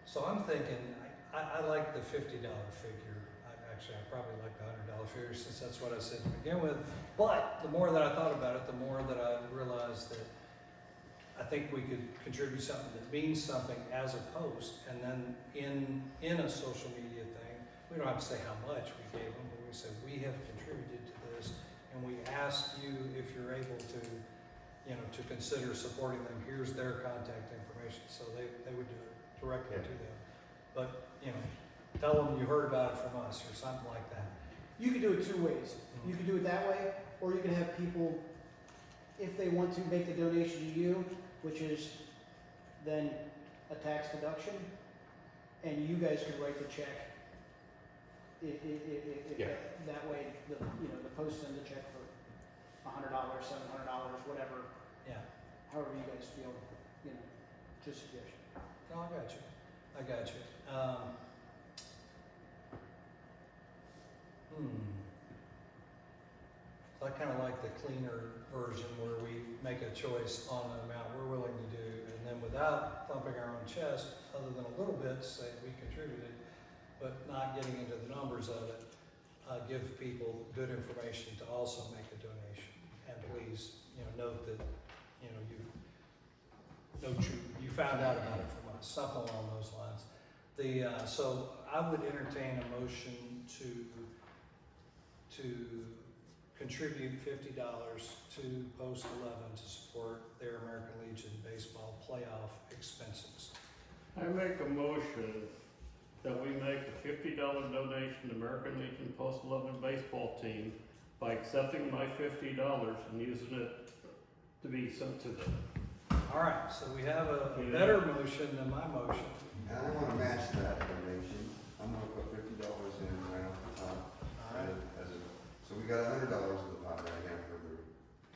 So I'm thinking, I like the $50 figure. I probably like the $100 figure since that's what I said to begin with. But the more that I thought about it, the more that I realized that I think we could contribute something that means something as a post, and then in a social media thing, we don't have to say how much we gave them, but we say we have contributed to this, and we ask you if you're able to, to consider supporting them. Here's their contact information, so they would do it directly to them. But tell them you heard about it from us or something like that. you could do it 2 ways. You could do it that way, or you can have people, if they want to make the donation to you, which is then a tax deduction, and you guys could write the check. That way, the post sends a check for $100, $700, whatever, Yeah. however you guys feel, just a suggestion. No, I got you. So I kind of like the cleaner version where we make a choice on the amount we're willing to do, and then without thumping our own chest, other than a little bit, say we contributed, but not getting into the numbers of it, give people good information to also make a donation. And please, note that, you found out about it from something along those lines. So I would entertain a motion to contribute $50 to Post 11 to support their American Legion baseball playoff expenses. I make a motion that we make a $50 donation to American Legion Post 11 baseball team by accepting my $50 and using it to be sent to them. All right, so we have a better motion than my motion. And I wanna match that donation. I'm gonna put $50 in right off the top. All right. So we got $100 in the pot right now for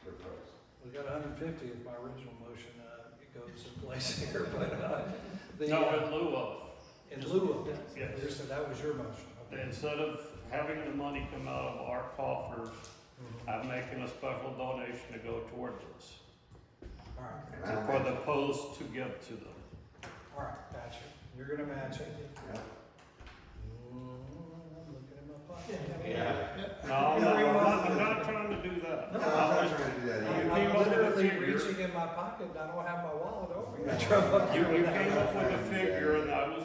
their post. We got 150 if my original motion it goes in place here, but No, in lieu of. in lieu of Yes. so that was your motion. Okay. Instead of having the money come out of our coffers, I'm making a special donation to go towards this. All right, And I For the match it. post to give to them. all right, gotcha. You're gonna match it. Yeah. I'm looking in my pocket. No, I'm not trying to do that. No, I'm not trying to do that You either. came I'm up with a literally figure. reaching in my pocket and I don't have my wallet over me. You came up with a figure and I was,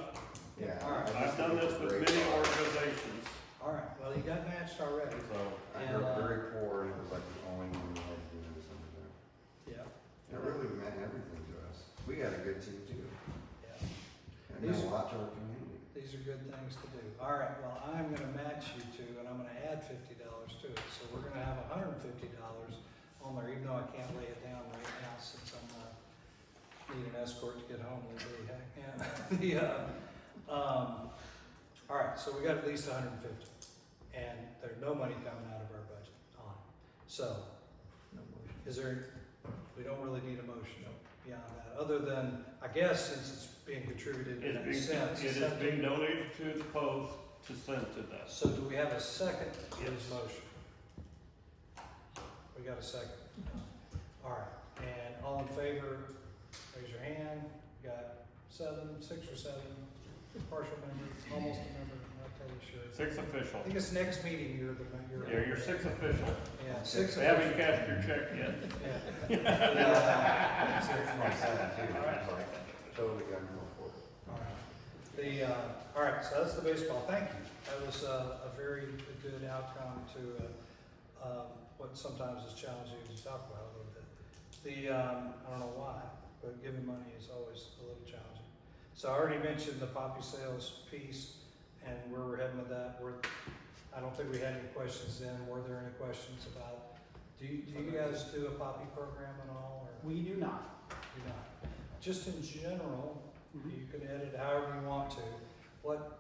Yeah. All right. I've done this with many organizations, All right, well, you got matched already. so. I grew up very poor, and it was like the only one we had to do something. Yeah, It really meant everything to us. We got a good team too. yeah. It meant a lot to our community. These are good things to do. All right, well, I'm gonna match you two, and I'm gonna add $50 to it. So we're gonna have $150 on there, even though I can't lay it down right now since I'm need an escort to get home legally. And all right, so we got at least 150, and there's no money coming out of our budget on it. So, is there? We don't really need a motion beyond that, other than I guess since it's being contributed in a sense. It is being donated to the post to send to them. So do we have a second to this Yes. motion? We got a second. All right, and all in favor, raise your hand. We got 6 or 7, partial members, almost a member, not totally sure. 6 I official. think it's next meeting you're the, you're. Yeah, you're 6 official. Yeah, 6 They haven't cashed your check yet. Yeah. Totally got no for it. All right. All right, so that's the baseball. Thank you. That was a very good outcome to what sometimes is challenging to talk about a little bit. I don't know why, but giving money is always a little challenging. So I already mentioned the poppy sales piece and where we're heading with that. I don't think we had any questions then. Were there any questions about, do you guys do a poppy program at all? Or We do not. do not? Just in general, you can edit however you want to. What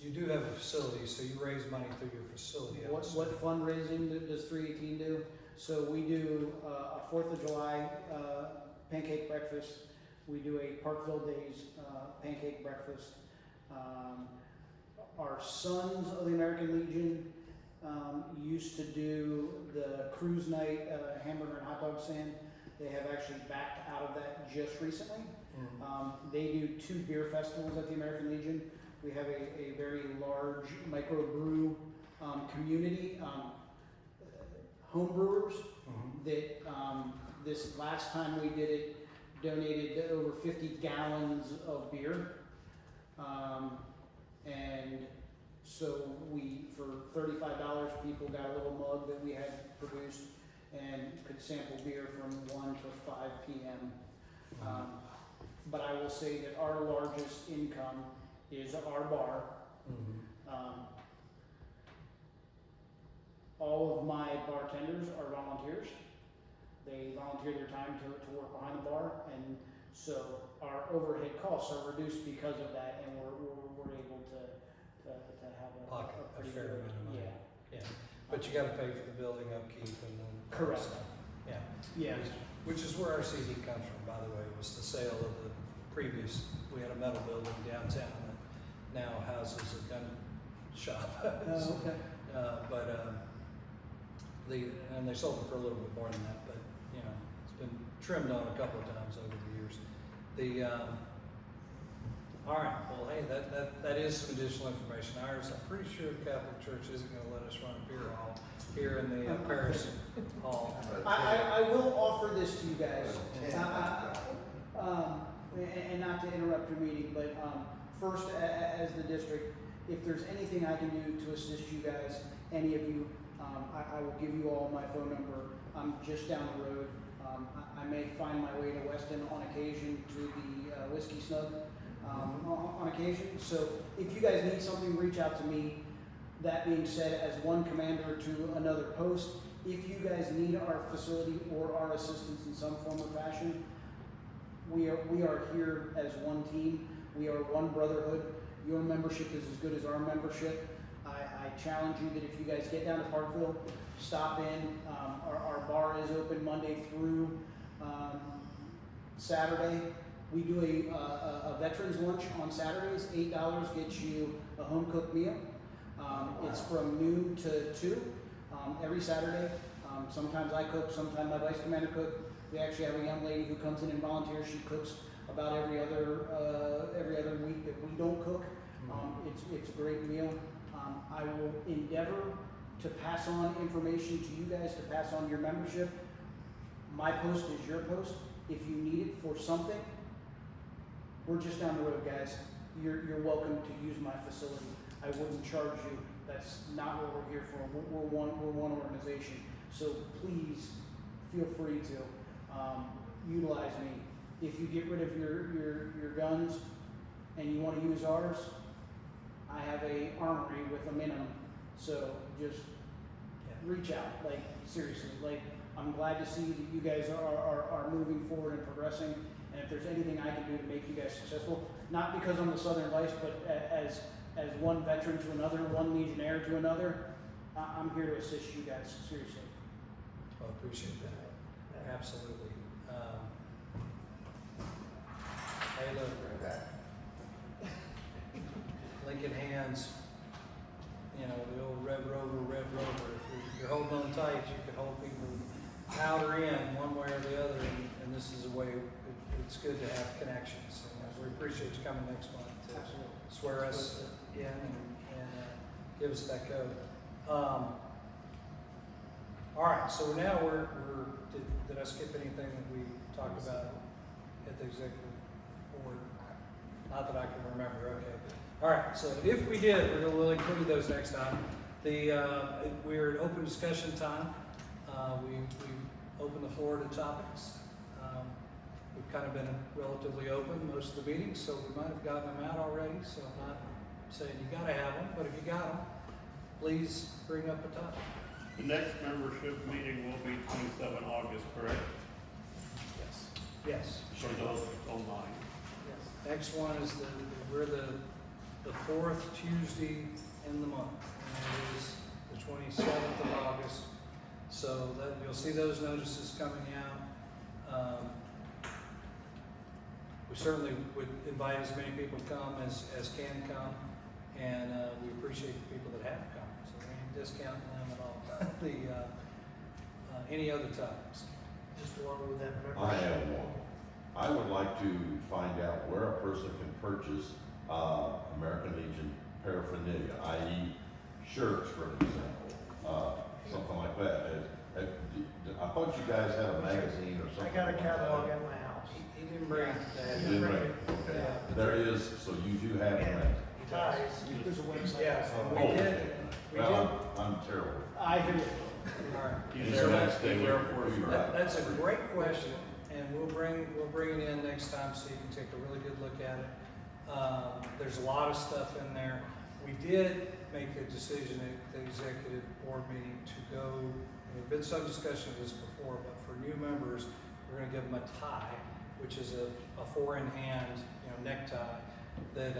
you do have a facility, so you raise money through your facility. I would What assume. fundraising does 318 do? So we do a 4th of July pancake breakfast. We do a Parkville Days pancake breakfast. Our Sons of the American Legion used to do the cruise night hamburger and hot dog stand. They have actually backed out of that just recently. They do 2 beer festivals at the American Legion. We have a very large microbrew community, home brewers that this last time we did it, donated over 50 gallons of beer. And so for $35, people got a little mug that we had produced and could sample beer from 1 to 5 p.m. But I will say that our largest income is our bar. All of my bartenders are volunteers. They volunteer their time to work behind the bar, and so our overhead costs are reduced because of that, and we're able to have Pocket a pretty fair good, amount of money. yeah. But you gotta pay for the building upkeep and then. Correct. Yeah. Yeah. Which is where our CD comes from, by the way, was the sale of the previous, we had a metal building downtown that now houses a gun shop. Okay. And they sold it for a little bit more than that, but, you know, it's been trimmed on a couple of times over the years. All right, well, hey, that is some additional information. Iris, I'm pretty sure the Catholic Church isn't gonna let us run a beer hall here in the Paris Hall. I will offer this to you guys. and not to interrupt your meeting, but, first, as the district, if there's anything I can do to assist you guys, any of you, I will give you all my phone number. I'm just down the road. I may find my way to Weston on occasion to the Whiskey Snug on occasion. So if you guys need something, reach out to me. That being said, as one commander to another post, if you guys need our facility or our assistance in some form or fashion, we are here as one team. We are one brotherhood. Your membership is as good as our membership. I challenge you that if you guys get down to Parkville, stop in. Our bar is open Monday through Saturday. We do a veterans lunch on Saturdays. $8 gets you a home cooked meal. It's from noon to 2 every Saturday. Sometimes I cook, sometimes my vice commander cooks. We actually have a young lady who comes in and volunteers. She cooks about every other week that we don't cook. It's a great meal. I will endeavor to pass on information to you guys, to pass on your membership. My post is your post. If you need it for something, we're just down the road, guys. You're welcome to use my facility. I wouldn't charge you. That's not what we're here for. We're one organization. So please feel free to utilize me. If you get rid of your guns and you want to use ours, I have a armory with a minimum. So just reach out. Like seriously, like I'm glad to see that you guys are moving forward and progressing. And if there's anything I can do to make you guys successful, not because I'm the Southern Vice, but as one veteran to another, one legionnaire to another, I'm here to assist you guys, seriously. I appreciate that. Absolutely. Hey, look, linking hands, you know, the old Red Rover. If you're holding on tight, you can hold people out or in one way or the other, and this is a way, it's good to have connections. And we appreciate you coming next month to swear us in and give us that code. All right, so now did I skip anything that we talked about at the executive board? Not that I can remember, okay. All right, so if we did, we'll include those next time. We're at open discussion time. We open the floor to topics. We've kind of been relatively open most of the meetings, so we might have gotten them out already, so I'm not saying you gotta have them, but if you got them, please bring up a topic. The next membership meeting will be 27 August, correct? Yes. For those online. Yes. Next one is we're the fourth Tuesday in the month, and it is the 27th of August. So that you'll see those notices coming out. We certainly would invite as many people to come as can come, and we appreciate the people that have come. So we ain't discounting them at all. Any other topics? Just along with that I membership. have one. I would like to find out where a person can purchase American Legion paraphernalia, i.e. shirts, for example, something like that. I thought you guys had a magazine or I something got a like catalog that. at my house. He didn't bring it today. You didn't bring it. Yeah. There is, so you do have a magazine. Ties. There's a website. Yeah, Oh, we okay. did. We Well, I'm terrible. I hear you. All right. He's So there, that's the he's there for us. That's a great question, and we'll bring it in next time so you can take a really good look at it. There's a lot of stuff in there. We did make a decision at the executive board meeting to go. There's been some discussion of this before, but for new members, we're going to give them a tie, which is a four-in-hand, necktie that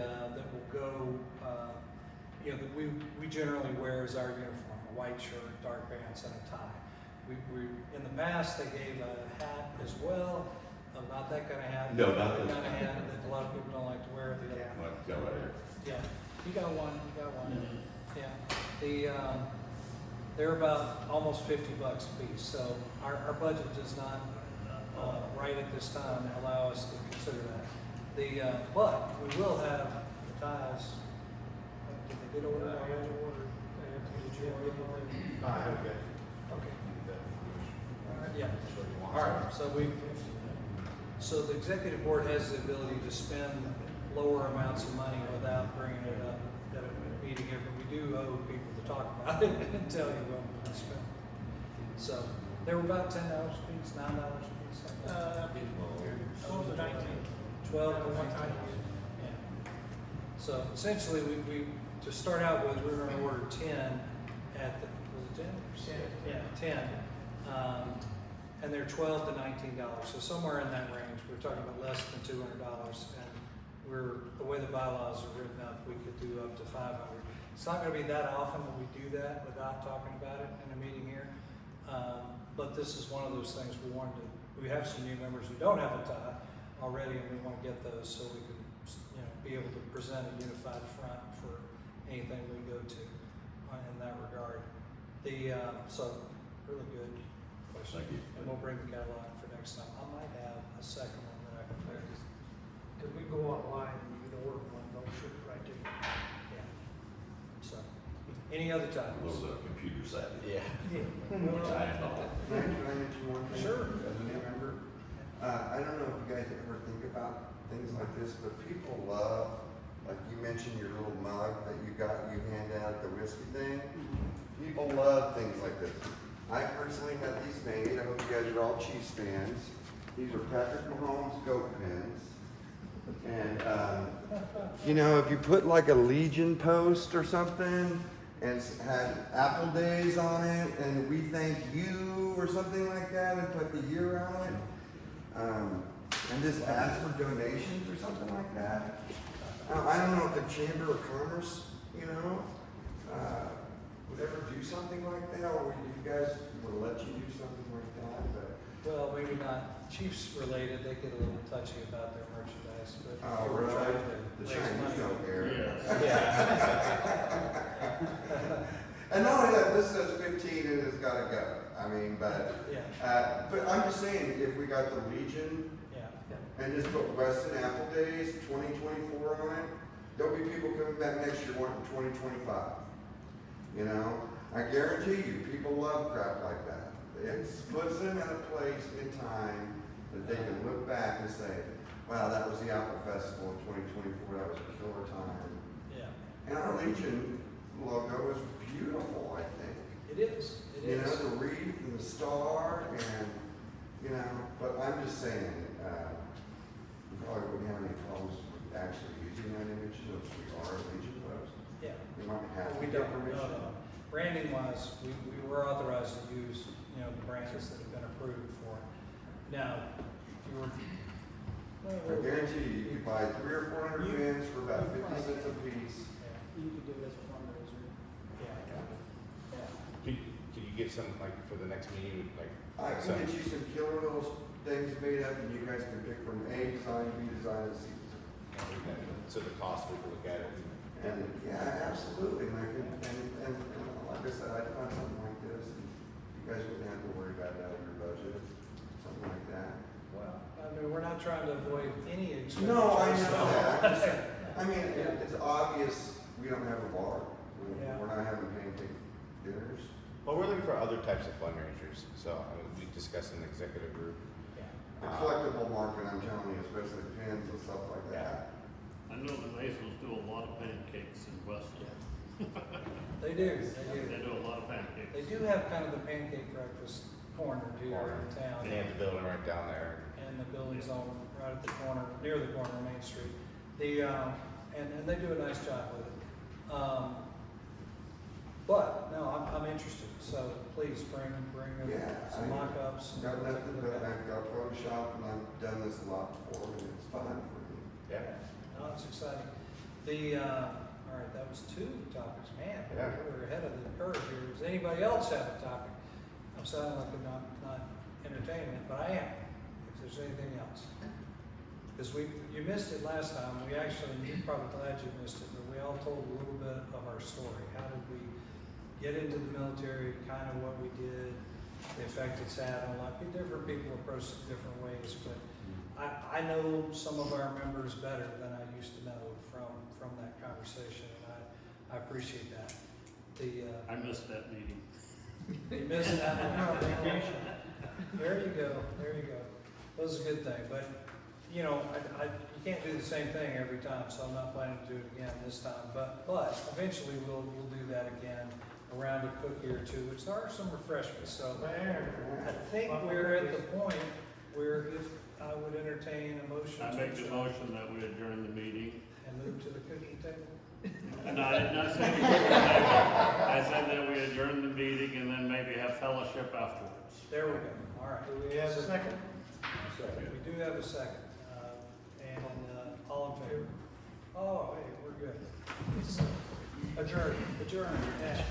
will go. That we generally wear as our uniform: a white shirt, dark pants, and a tie. We in the past they gave a hat as well. Not that kind of hat. No, not the this. kind of hat that a lot of people don't like to wear. Like, go right here. Yeah, you got one. Yeah, they're about almost $50 a piece. So our budget does not, right at this time, allow us to consider that. But we will have the ties. Did they get ordered? I had to order. Did you order anything? I have got. Okay. Yeah. All right. So the executive board has the ability to spend lower amounts of money without bringing it up at a meeting here, but we do owe people to talk about it and tell you what we're gonna spend. So, they were about $10 a piece, $9 a piece. Something. 12 to 19. 12 to One 19. time. Yeah. So essentially, we to start out with, we were gonna order 10 at the, was it 10? 10. Yeah, 10. And they're $12 to $19. So somewhere in that range, we're talking about less than $200. And the way the bylaws are written up, we could do up to 500. It's not gonna be that often that we do that without talking about it in a meeting here. But this is one of those things we have some new members who don't have a tie already, and we want to get those so we can, be able to present a unified front for anything we go to in that regard. So really good question. Thank you. And we'll bring the catalog for next time. I might have a second one that I can bring. Because we go online and you can order one, they'll ship it right to you. Yeah. So, any other A topics? little bit of computer savvy. Yeah. Which I am not. Can I mention one thing? Sure. As a new member, I don't know if you guys ever think about things like this, but people love, like you mentioned your little mug that you hand out at the whiskey thing. People love things like this. I personally had these made. I hope you guys are all Chiefs fans. These are Patrick Mahomes goat pins. And, if you put like a Legion post or something and had Apple Days on it and we thank you or something like that and put the year on it, and just ask for donations or something like that. I don't know if the Chamber of Commerce, would ever do something like that, or if you guys would let you do something like that, but. Well, maybe not Chiefs related, they get a little touchy about their merchandise, but. Oh, if we're really? trying to The raise Chinese money- don't care. Yes. And not only that, this says 15 and it's gotta go. But I'm just saying, if we got the Legion Yeah, and just put Weston Apple Days 2024 on it, there'll be people coming back next year wanting 2025. I guarantee you, people love crap like that. It puts them in a place in time that they can look back and say, wow, that was the Apple Festival of 2024, that was a killer time. yeah, And our Legion logo is beautiful, I think. it is, it is. The wreath and the star and, but I'm just saying, we probably wouldn't have any problems with actually using that image if we are a Legion post. Yeah. We might have to We get don't, permission. no. Branding wise, we were authorized to use, the brands that have been approved for. Now, you were. I guarantee you, you could buy 300 or 400 pins for about 50 cents a piece. You can do it as a fundraiser. Yeah. Can you get some, like, for the next meeting, like, I can get you some killer little things made up and you guys can pick from A design, B design, and C design. so the cost, we can look at it. And yeah, absolutely. And like I said, I'd find something like this and you guys wouldn't have to worry about it out of your budget, something like that. Well, we're not trying to avoid any expenditure. No, I know that. It's obvious we don't have a bar. Yeah. We're not having pancake dinners. Well, we're looking for other types of fundraisers, so we discussed in the executive group. The collectible market, I'm telling you, especially pins and stuff like that. I know the Masons do a lot of pancakes in Weston. They do. They do a lot of pancakes. They do have kind of the pancake breakfast corner here in town. And they have the building right down there. And the building's on right at the corner, near the corner of Main Street. And they do a nice job with it. But, no, I'm interested, so please bring some mock-ups. I've got nothing but I've got Photoshop and I've done this a lot before and it's fun for me. Yeah. No, it's exciting. All right, that was 2 topics. Man, Yeah. we're ahead of the curve here. Does anybody else have a topic? I'm sounding like I'm not entertaining it, but I am, if there's anything else. Because you missed it last time. You're probably glad you missed it, but we all told a little bit of our story. How did we get into the military, kind of what we did, the effect it's had on life. Different people approach it different ways, but I know some of our members better than I used to know from that conversation, and I appreciate that. I missed that meeting. You missed that one. There you go. That was a good thing. But you know, you can't do the same thing every time, so I'm not planning to do it again this time. But eventually we'll do that again, a round of cookie or two, which there are some refreshments. So I think we're at the point where if I would entertain a motion. I make the motion that we adjourn the meeting. And move to the cookie table. No, I did not say we adjourn the table. I said that we adjourn the meeting and then maybe have fellowship afterwards. There we go. All right. Do we have a second? We do have a second. And all in favor? Oh, hey, we're good. Adjourn. Adjourned. Yeah.